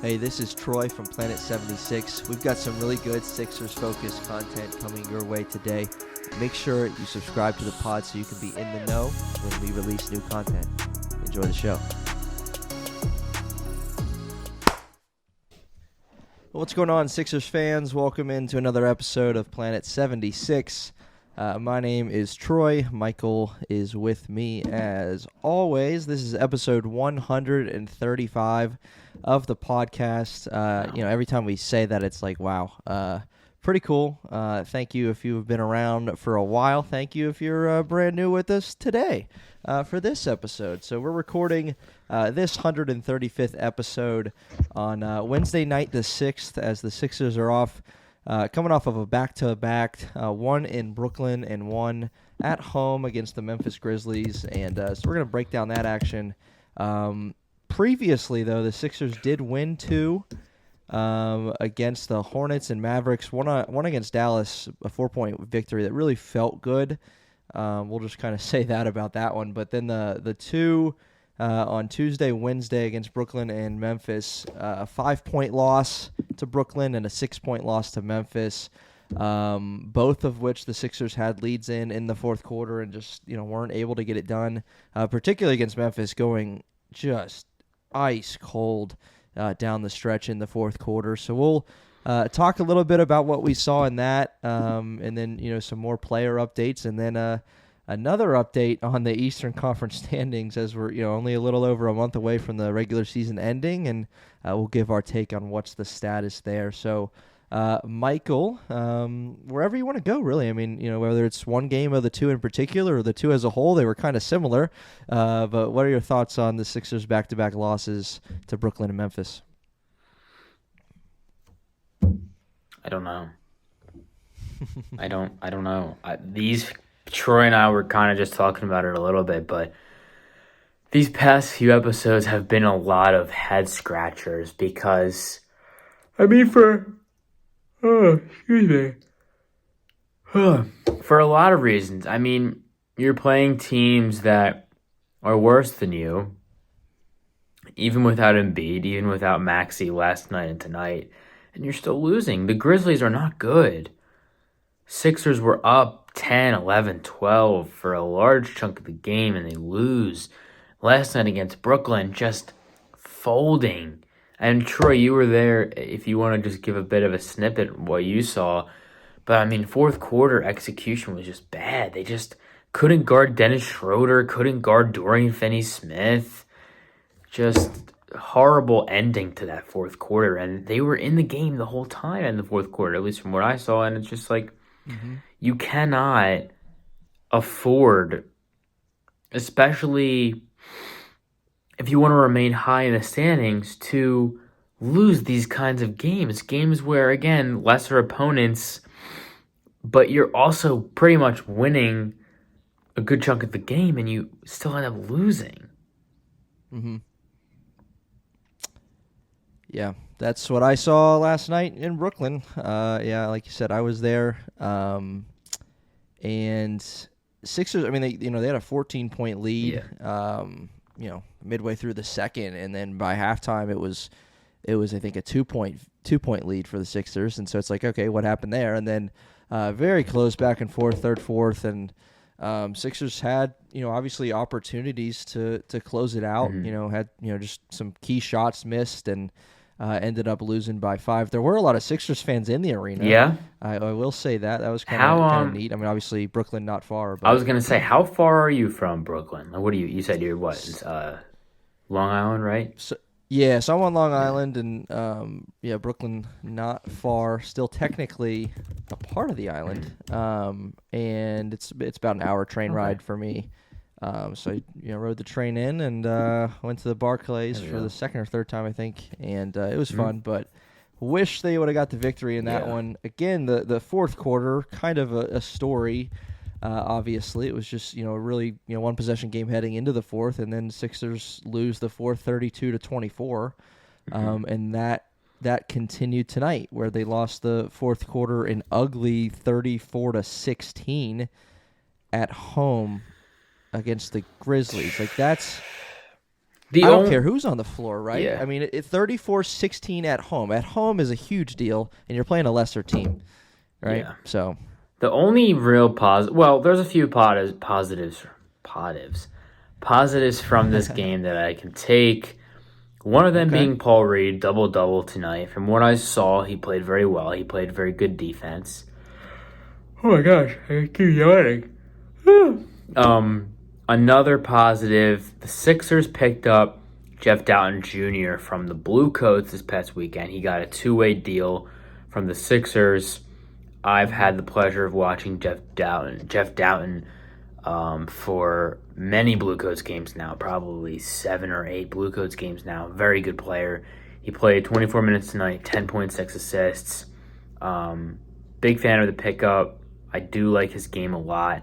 Hey, this is Troy from Planet 76. We've got some really good Sixers-focused content coming your way today. Make sure you subscribe to the pod so you can be in the know when we release new content. Enjoy the show. What's going on, Sixers fans? Welcome into another episode of Planet 76. My name is Troy. Michael is with me as always. This is episode 135 of the podcast. Every time we say that, it's like, wow, pretty cool. Thank you if you've been around for a while. Thank you if you're brand new with us today for this episode. So we're recording this 135th episode on Wednesday night the 6th as the Sixers are off. Coming off of a back-to-back, one in Brooklyn and one at home against the Memphis Grizzlies. And so we're going to break down that action. Previously, though, the Sixers did win two against the Hornets and Mavericks. One against Dallas, a 4-point victory that really felt good. We'll just kind of say that about that one. But then the two on Tuesday, Wednesday against Brooklyn and Memphis, a 5-point loss to Brooklyn and a 6-point loss to Memphis, both of which the Sixers had leads in the fourth quarter and just weren't able to get it done, particularly against Memphis, going just ice cold down the stretch in the fourth quarter. So we'll talk a little bit about what we saw in that, and then some more player updates, and then another update on the Eastern Conference standings as we're only a little over a month away from the regular season ending, and we'll give our take on what's the status there. So, Michael, wherever you want to go, really. I mean, whether it's one game of the two in particular or the two as a whole, they were kind of similar. But what are your thoughts on the Sixers' back-to-back losses to Brooklyn and Memphis? I don't know. I don't know. Troy and I were kind of just talking about it a little bit, but these past few episodes have been a lot of head scratchers because, for a lot of reasons. You're playing teams that are worse than you, even without Embiid, even without Maxey last night and tonight, and you're still losing. The Grizzlies are not good. Sixers were up 10, 11, 12 for a large chunk of the game, and they lose. Last night against Brooklyn, just folding. And Troy, you were there if you want to just give a bit of a snippet of what you saw. But, fourth quarter execution was just bad. They just couldn't guard Dennis Schroeder, couldn't guard Dorian Finney-Smith. Just horrible ending to that fourth quarter. And they were in the game the whole time in the fourth quarter, at least from what I saw. And it's just like, you cannot afford, especially if you want to remain high in the standings, to lose these kinds of games. Games where, again, lesser opponents, but you're also pretty much winning a good chunk of the game and you still end up losing. Mm-hmm. Yeah, that's what I saw last night in Brooklyn. Like you said, I was there. And Sixers, they had a 14-point lead. Yeah. Midway through the second, and then by halftime it was I think a 2-point lead for the Sixers, and so it's like, okay, what happened there? And then very close back and forth, third, fourth, and Sixers had obviously opportunities to close it out. Mm-hmm. Had just some key shots missed and ended up losing by 5. There were a lot of Sixers fans in the arena. Yeah, I will say that was kind of neat. Obviously Brooklyn not far. But I was gonna say, how far are you from Brooklyn? What do you said you're what? Long Island, right? So I'm on Long Island, and Brooklyn not far. Still technically a part of the island, and it's about an hour train ride for me. So I rode the train in and went to the Barclays for the second or third time, I think, and it was fun. But wish they would have got the victory in that one. Again, the fourth quarter, kind of a story. Obviously, it was just a really one possession game heading into the fourth, and then Sixers lose the fourth 32-24, and that continued tonight where they lost the fourth quarter in ugly 34-16 at home against the Grizzlies. Like, that's The I don't only care who's on the floor, right? Yeah. I mean, 34-16 at home. At home is a huge deal, and you're playing a lesser team, right? Yeah. So The only real there's a few positives from this game that I can take. One of them okay, being Paul Reed, double-double tonight. From what I saw, he played very well. He played very good defense. Oh my gosh, I keep yawning. Another positive, the Sixers picked up Jeff Doughton Jr. from the Blue Coats this past weekend. He got a two-way deal from the Sixers. I've had the pleasure of watching Jeff Doughton for many Blue Coats games now, probably 7 or 8 Blue Coats games now. Very good player. He played 24 minutes tonight, 10.6 assists. Big fan of the pickup. I do like his game a lot.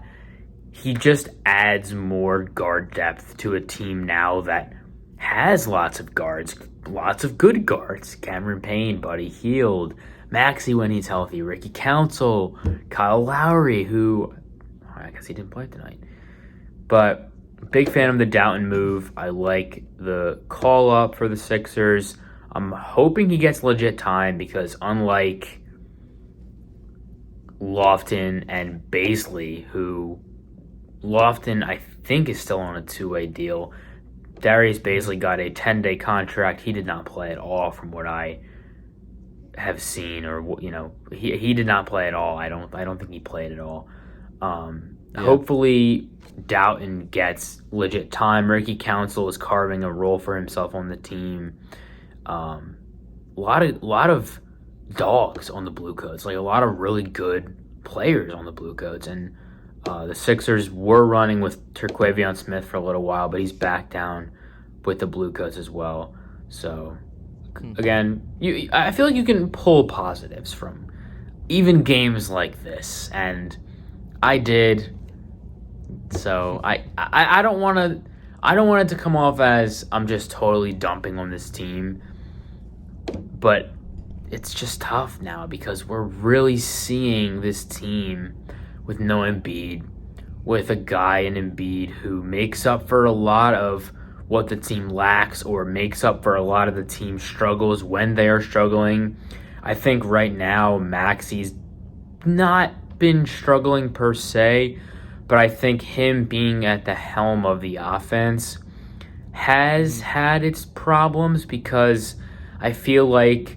He just adds more guard depth to a team now that has lots of guards, lots of good guards. Cameron Payne, Buddy Hield, Maxey when he's healthy, Ricky Council, Kyle Lowry, who I guess he didn't play tonight. But big fan of the Doughton move. I like the call up for the Sixers. I'm hoping he gets legit time because unlike Lofton and Baisley, who Lofton I think is still on a two-way deal, Darius Baisley got a 10-day contract. He did not play at all from what I have seen, or he did not play at all. I don't think he played at all. Hopefully Doughton gets legit time. Ricky Council is carving a role for himself on the team. A lot of dogs on the Blue Coats, like a lot of really good players on the Blue Coats, and the Sixers were running with Terquavion Smith for a little while, but he's back down with the Blue Coats as well. So again, I feel like you can pull positives from even games like this, and I did. So I don't want it to come off as I'm just totally dumping on this team, but it's just tough now because we're really seeing this team with no Embiid, with a guy in Embiid who makes up for a lot of what the team lacks or makes up for a lot of the team's struggles when they are struggling. I think right now Maxey's not been struggling per se, but I think him being at the helm of the offense has had its problems because I feel like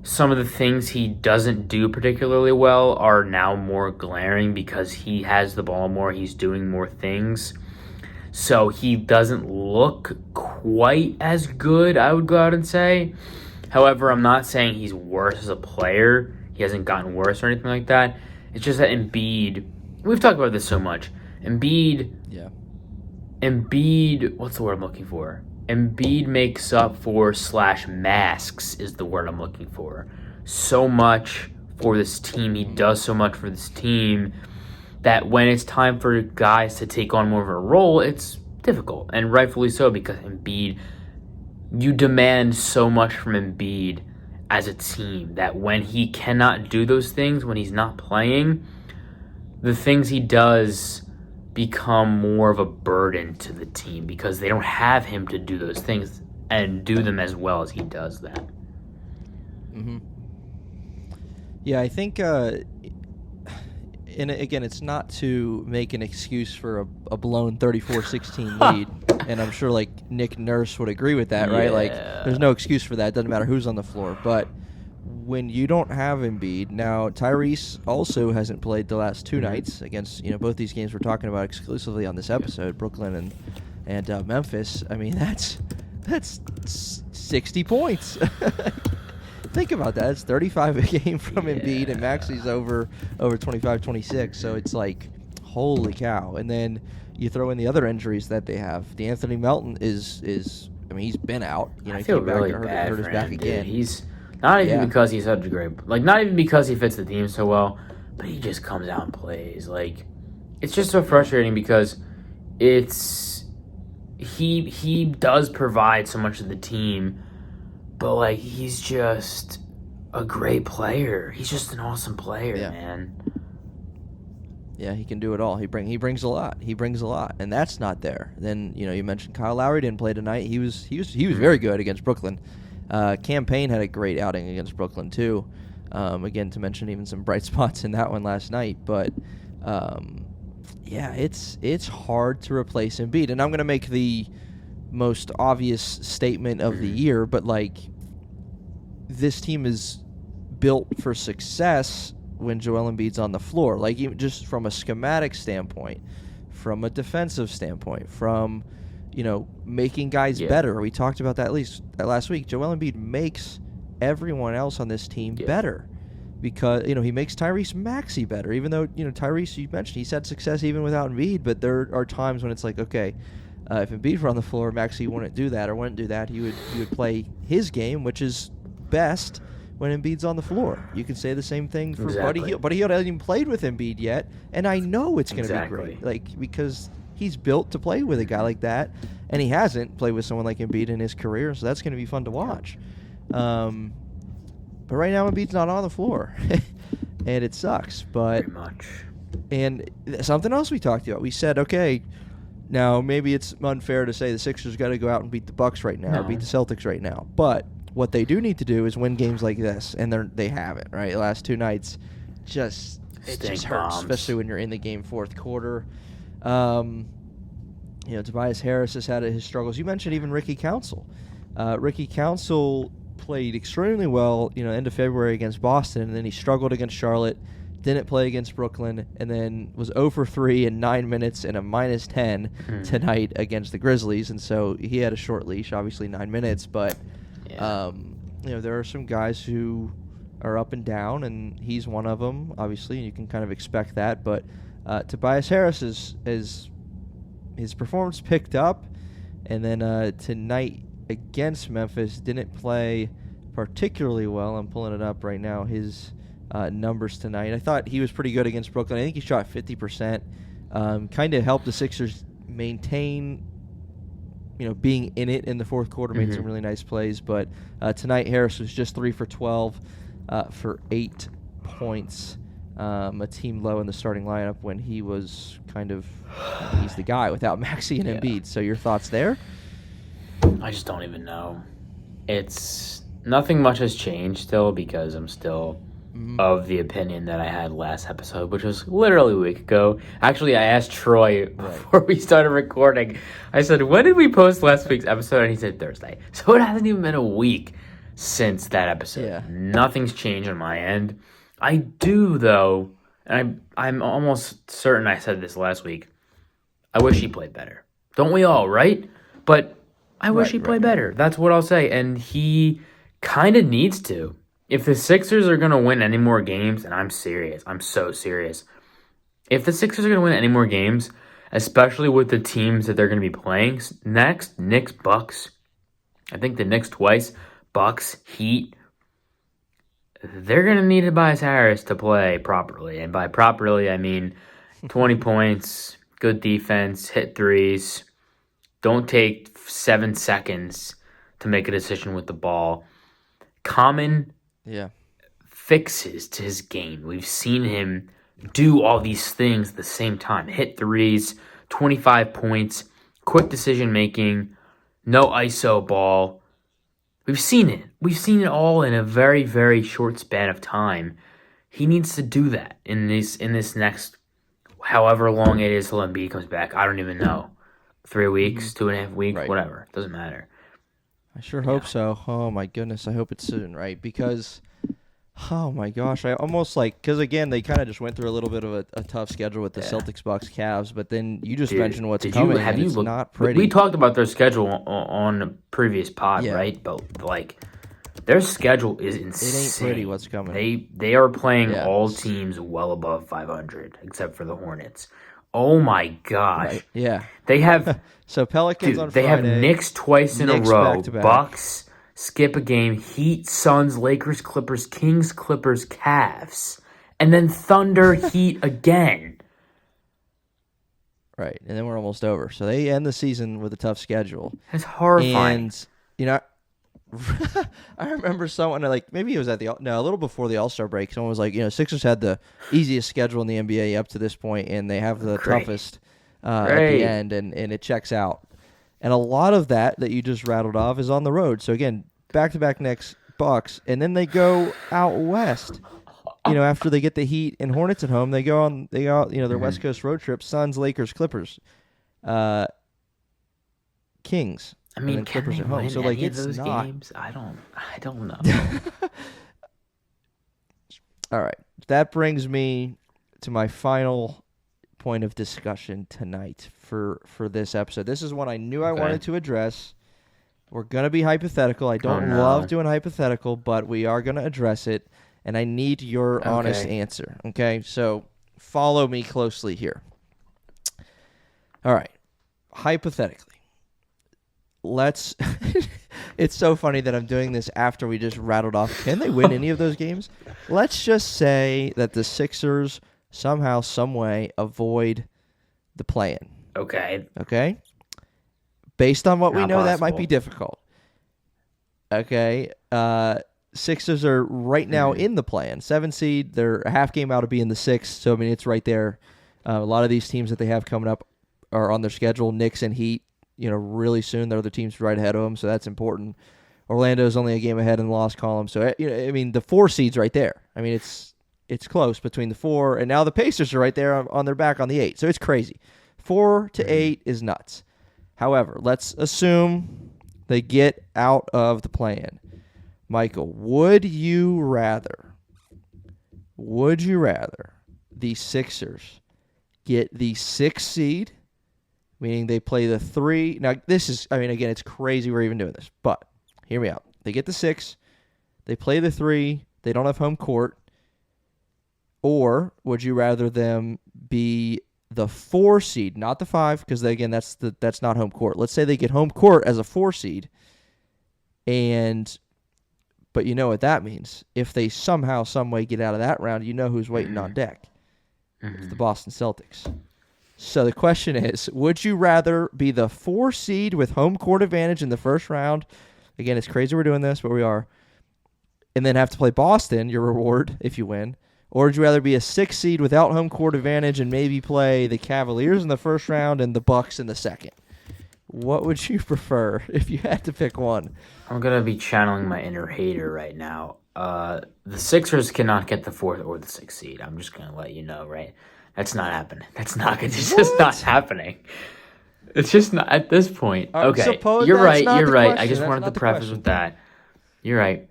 some of the things he doesn't do particularly well are now more glaring because he has the ball more, he's doing more things. So he doesn't look quite as good, I would go out and say. However, I'm not saying he's worse as a player. He hasn't gotten worse or anything like that. It's just that Embiid, we've talked about this so much. Embiid, what's the word I'm looking for? Embiid makes up for / masks is the word I'm looking for. So much for this team. He does so much for this team that when it's time for guys to take on more of a role, it's difficult. And rightfully so, because Embiid, you demand so much from Embiid as a team that when he cannot do those things, when he's not playing, the things he does become more of a burden to the team because they don't have him to do those things and do them as well as he does that. Mm-hmm. Yeah, I think, and again, it's not to make an excuse for a blown 34-16 lead, and I'm sure like Nick Nurse would agree with that, right? Like, there's no excuse for that. It doesn't matter who's on the floor, but when you don't have Embiid, now Tyrese also hasn't played the last two nights against both these games we're talking about exclusively on this episode, Brooklyn and Memphis. I mean that's 60 points. Think about that. It's 35 a game from Embiid, and Maxey's over 25-26. So it's like, holy cow! And then you throw in the other injuries that they have. DeAnthony Melton is he's been out. I he feel came really back, bad hurt his for back him, again. Dude. He's not even because he's such a great, not even because he fits the team so well, but he just comes out and plays. Like, it's just so frustrating because he does provide so much of the team, but like he's just a great player. He's just an awesome player, man. Yeah, he can do it all. He brings a lot. He brings a lot, and that's not there. Then you mentioned Kyle Lowry didn't play tonight. He was very good against Brooklyn. Cam Payne had a great outing against Brooklyn too. Again, to mention even some bright spots in that one last night. But yeah, it's hard to replace Embiid, and I'm going to make the most obvious statement of the year, but like this team is built for success when Joel Embiid's on the floor, like even just from a schematic standpoint, from a defensive standpoint, from making guys better. We talked about that last week. Joel Embiid makes everyone else on this team better because he makes Tyrese Maxey better. Even though Tyrese, you mentioned he's had success even without Embiid, but there are times when it's like, okay, if Embiid were on the floor, Maxey wouldn't do that. He would play his game, which is best when Embiid's on the floor. You can say the same thing for Buddy Hield. Buddy Hield hasn't even played with Embiid yet, and I know it's going to be great, because he's built to play with a guy like that, and he hasn't played with someone like Embiid in his career, so that's going to be fun to watch. But right now, Embiid's not on the floor, and it sucks. But very much. And something else we talked about, we said, okay, now maybe it's unfair to say the Sixers got to go out and beat the Bucks right now, or beat the Celtics right now, but what they do need to do is win games like this, and they haven't, right? The last two nights, it just hurts, especially when you're in the game fourth quarter. Tobias Harris has had his struggles. You mentioned even Ricky Council. Ricky Council played extremely well, end of February against Boston, and then he struggled against Charlotte, didn't play against Brooklyn, and then was 0 for 3 in 9 minutes and a -10 tonight against the Grizzlies, and so he had a short leash, obviously 9 minutes, but there are some guys who are up and down, and he's one of them, obviously, and you can kind of expect that. But Tobias Harris is his performance picked up, and then tonight against Memphis didn't play particularly well. I'm pulling it up right now. His numbers tonight. I thought he was pretty good against Brooklyn. I think he shot 50%. Kind of helped the Sixers maintain being in it in the fourth quarter, made some really nice plays. But tonight, Harris was just 3 for 12 for 8 points. A team low in the starting lineup when he was he's the guy without Maxey and Embiid. So your thoughts there? I just don't even know. It's nothing much has changed still because I'm still of the opinion that I had last episode, which was literally a week ago. Actually, I asked Troy before we started recording. I said, when did we post last week's episode? And he said Thursday. So it hasn't even been a week since that episode. Yeah. Nothing's changed on my end. I do, though, and I'm almost certain I said this last week, I wish he played better. Don't we all, right? But I wish he played better. That's what I'll say. And he kind of needs to. If the Sixers are going to win any more games, and I'm serious, I'm so serious. If the Sixers are going to win any more games, especially with the teams that they're going to be playing next, Knicks, Bucks, I think the Knicks twice, Bucks, Heat, they're going to need Tobias Harris to play properly. And by properly, I mean 20 points, good defense, hit threes, don't take 7 seconds to make a decision with the ball. Common fixes to his game. We've seen him do all these things at the same time. Hit threes, 25 points, quick decision making, no ISO ball. We've seen it. We've seen it all in a very, very short span of time. He needs to do that in this next however long it is till Embiid comes back. I don't even know. 3 weeks, 2.5 weeks, whatever. Doesn't matter. I sure hope so. Oh, my goodness. I hope it's soon, right? Because, oh, my gosh. I almost because, again, they kind of just went through a little bit of a tough schedule with the Celtics, Bucks, Cavs. But then you just mentioned what's coming, and it's not pretty. We talked about their schedule on a previous pod, right? But, their schedule is insane. It ain't pretty what's coming. They are playing all teams well above 500, except for the Hornets. Oh, my gosh. Right. Yeah. They have... So Pelicans on Friday. They have Knicks twice in a row. Back-to-back. Bucks, skip a game. Heat, Suns, Lakers, Clippers, Kings, Clippers, Cavs. And then Thunder, Heat again. Right. And then we're almost over. So they end the season with a tough schedule. That's horrifying. And, I remember someone like maybe it was a little before the All-Star break. Someone was like, Sixers had the easiest schedule in the NBA up to this point, and they have the toughest at the end, and it checks out. And a lot of that you just rattled off is on the road. So again, back-to-back next Bucks, and then they go out west. After they get the Heat and Hornets at home, they go their West Coast road trip: Suns, Lakers, Clippers, Kings. I mean, and can Clippers they at home. win So any of it's those not games? I don't know. All right. That brings me to my final point of discussion tonight for this episode. This is one I knew I wanted to address. We're going to be hypothetical. I don't love doing hypothetical, but we are going to address it, and I need your honest answer. Okay? So follow me closely here. All right. Hypothetically. It's so funny that I'm doing this after we just rattled off. Can they win any of those games? Let's just say that the Sixers somehow, some way avoid the play-in. Okay? Based on what we know, that might be difficult. Okay? Sixers are right now in the play-in. 7 seed. They're a half game out of being the 6th. So, I mean, it's right there. A lot of these teams that they have coming up are on their schedule. Knicks and Heat. Really soon. The other team's right ahead of them, so that's important. Orlando's only a game ahead in the loss column, so the 4 seed's right there. I mean, it's close between the 4, and now the Pacers are right there on their back on the 8. So it's crazy. 4 to 8 is nuts. However, let's assume they get out of the play-in. Michael, would you rather the Sixers get the 6th seed? Meaning they play the 3. Now, again, it's crazy we're even doing this. But hear me out. They get the 6. They play the 3. They don't have home court. Or would you rather them be the 4 seed, not the 5, because, again, that's not home court. Let's say they get home court as a 4 seed. But you know what that means. If they somehow, some way get out of that round, you know who's waiting on deck. It's the Boston Celtics. So the question is, would you rather be the 4 seed with home court advantage in the first round? Again, it's crazy we're doing this, but we are. And then have to play Boston, your reward, if you win. Or would you rather be a 6 seed without home court advantage and maybe play the Cavaliers in the first round and the Bucks in the second? What would you prefer if you had to pick one? I'm going to be channeling my inner hater right now. The Sixers cannot get the 4th or the 6th seed. I'm just going to let you know, right? That's not happening. It's just not happening. It's just not at this point. Okay, you're right. You're right. I just wanted to preface with that. You're right.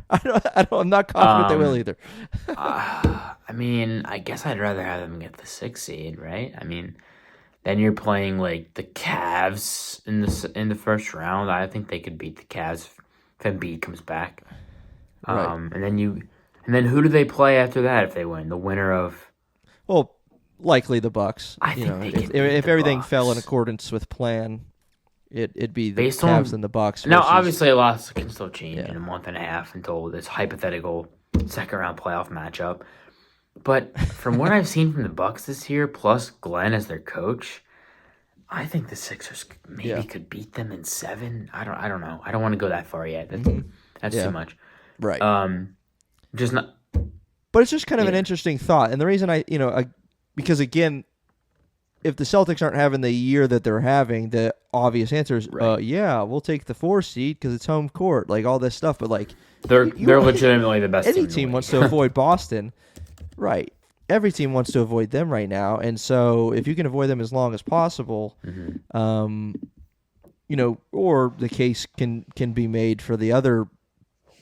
I'm not confident they will either. I mean, I guess I'd rather have them get the 6th seed, right? I mean, then you're playing like the Cavs in the first round. I think they could beat the Cavs if Embiid comes back. Right. And then who do they play after that if they win? The winner of. Well, likely the Bucks. I think if everything Bucks. fell in accordance with plan, it'd be the Based Cavs on, and the Bucks. Now, obviously, a lot can still change in a month and a half until this hypothetical second-round playoff matchup. But from what I've seen from the Bucks this year, plus Glenn as their coach, I think the Sixers maybe could beat them in 7. I don't know. I don't want to go that far yet. That's too much. Right. Just not. But it's just kind of an interesting thought. And the reason because again, if the Celtics aren't having the year that they're having, the obvious answer is, we'll take the 4 seed because it's home court, like all this stuff. But like, they're legitimately the best. Any team wants to avoid Boston, right? Every team wants to avoid them right now, and so if you can avoid them as long as possible, or the case can be made for the other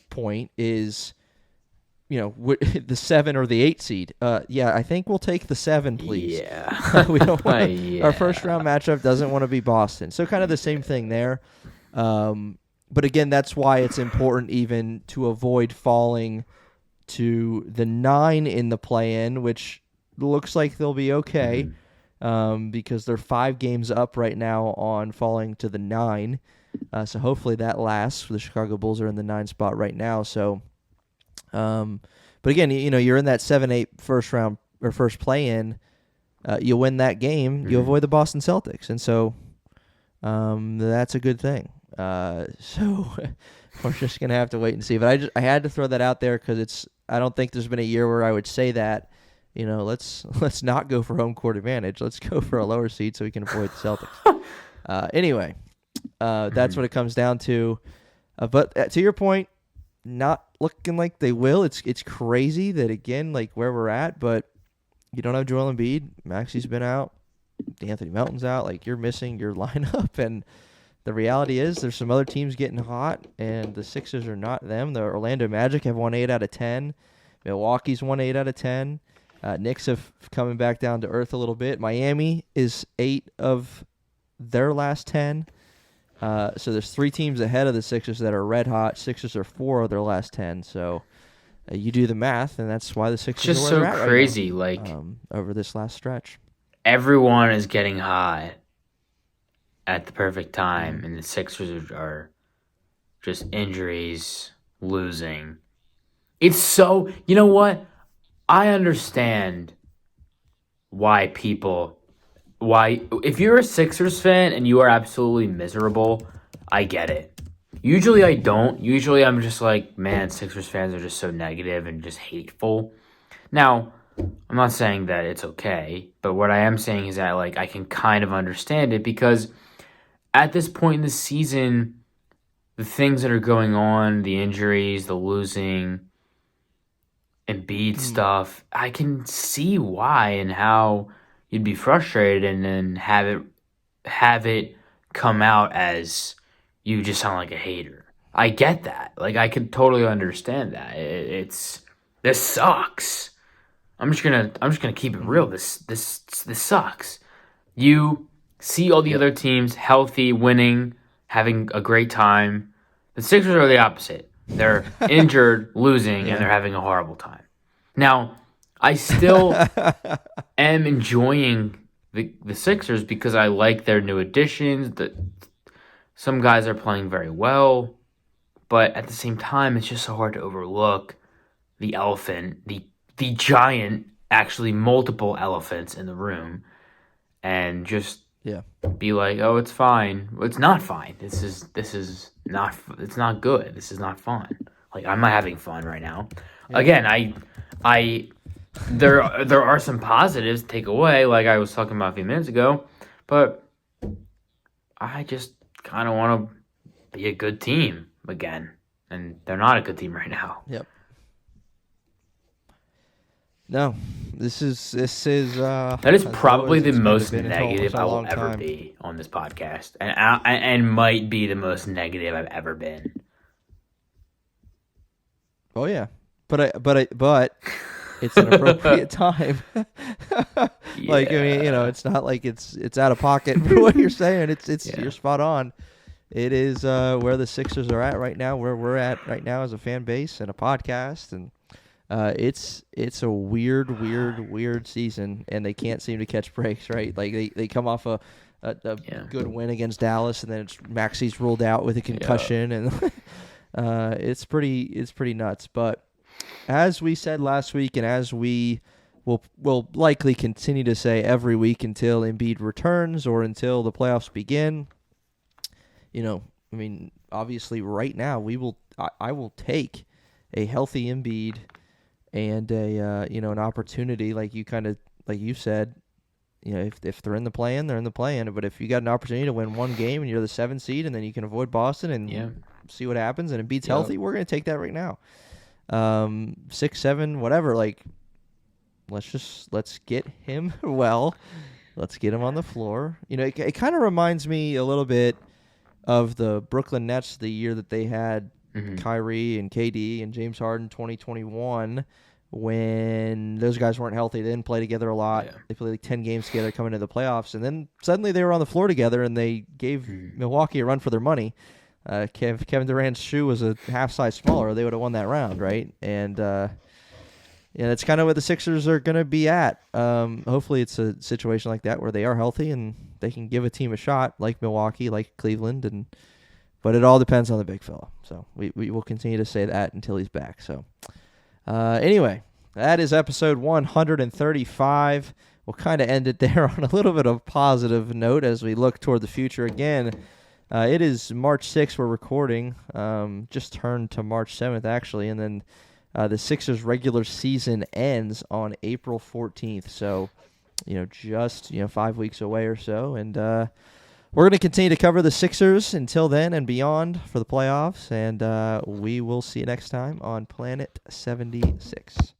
point is. The 7 or the 8 seed. I think we'll take the 7, please. Yeah. We don't want our first round matchup doesn't want to be Boston. So kind of the same thing there. But again, that's why it's important even to avoid falling to the 9 in the play-in, which looks like they'll be okay because they're 5 games up right now on falling to the 9. So hopefully that lasts. The Chicago Bulls are in the 9 spot right now. So. But again, you're in that 7-8 first round or first play-in. You win that game, you avoid the Boston Celtics, and so that's a good thing. So we're just gonna have to wait and see. But I had to throw that out there because I don't think there's been a year where I would say that. Let's not go for home court advantage. Let's go for a lower seed so we can avoid the Celtics. Anyway, that's what it comes down to. But to your point, not looking like they will. It's crazy that, again, like where we're at, but you don't have Joel Embiid. Maxey's been out. Anthony Melton's out. Like, you're missing your lineup, and the reality is there's some other teams getting hot, and the Sixers are not them. The Orlando Magic have won 8 out of 10. Milwaukee's won 8 out of 10. Knicks have coming back down to earth a little bit. Miami is 8 of their last 10. So there's 3 teams ahead of the Sixers that are red hot. Sixers are 4 of their last 10. So you do the math, and that's why the Sixers Just are so where they're at crazy, right now, over this last stretch. Everyone is getting hot at the perfect time, and the Sixers are just injuries, losing. It's so, you know what? I understand why if you're a Sixers fan and you are absolutely miserable, I get it. Usually I don't. Usually I'm just like, man, Sixers fans are just so negative and just hateful. Now, I'm not saying that it's okay, but what I am saying is that, like, I can kind of understand it because at this point in the season, the things that are going on, the injuries, the losing, Embiid stuff, I can see why and how you'd be frustrated and then have it come out as you just sound like a hater. I get that. Like, I could totally understand that. This sucks. I'm just gonna keep it real. This sucks. You see all the other teams healthy, winning, having a great time. The Sixers are the opposite. They're injured, losing, and they're having a horrible time. Now, I still am enjoying the Sixers because I like their new additions. Some guys are playing very well, but at the same time, it's just so hard to overlook the elephant, the giant, actually multiple elephants in the room, and just be like, oh, it's fine. Well, it's not fine. This is not. It's not good. This is not fun. Like, I'm not having fun right now. Yeah. Again, there are some positives to take away, like I was talking about a few minutes ago, but I just kind of want to be a good team again, and they're not a good team right now. Yep. No, this is that is probably the most negative I will ever be on this podcast, and might be the most negative I've ever been. Oh yeah, but it's an appropriate time. Like, I mean, it's not like it's out of pocket for what you're saying. You're spot on. It is where the Sixers are at right now, where we're at right now as a fan base and a podcast, and it's a weird season, and they can't seem to catch breaks, right? Like they come off a good win against Dallas, and then Maxey's ruled out with a concussion, and it's pretty nuts. But as we said last week, and as we will likely continue to say every week until Embiid returns or until the playoffs begin, I mean, obviously right now I will take a healthy Embiid and an opportunity, like you said, if they're in the play-in, they're in the play-in. But if you got an opportunity to win one game and you're the 7th seed, and then you can avoid Boston and see what happens, and Embiid's healthy, we're going to take that right now. 6, 7, whatever. Like, let's get him well. Let's get him on the floor. It kind of reminds me a little bit of the Brooklyn Nets the year that they had Kyrie and KD and James Harden 2021, when those guys weren't healthy. They didn't play together a lot. Yeah. They played like 10 games together coming into the playoffs, and then suddenly they were on the floor together, and they gave Milwaukee a run for their money. Kevin Durant's shoe was a half size smaller, they would have won that round, right? And that's kind of what the Sixers are going to be at. Hopefully it's a situation like that where they are healthy and they can give a team a shot, like Milwaukee, like Cleveland, but it all depends on the big fella. So we will continue to say that until he's back. So anyway, that is episode 135. We'll kind of end it there on a little bit of a positive note as we look toward the future again. It is March 6th. We're recording. Just turned to March 7th actually, and then the Sixers regular season ends on April 14th. So, just 5 weeks away or so, and we're going to continue to cover the Sixers until then and beyond for the playoffs, and we will see you next time on Planet 76.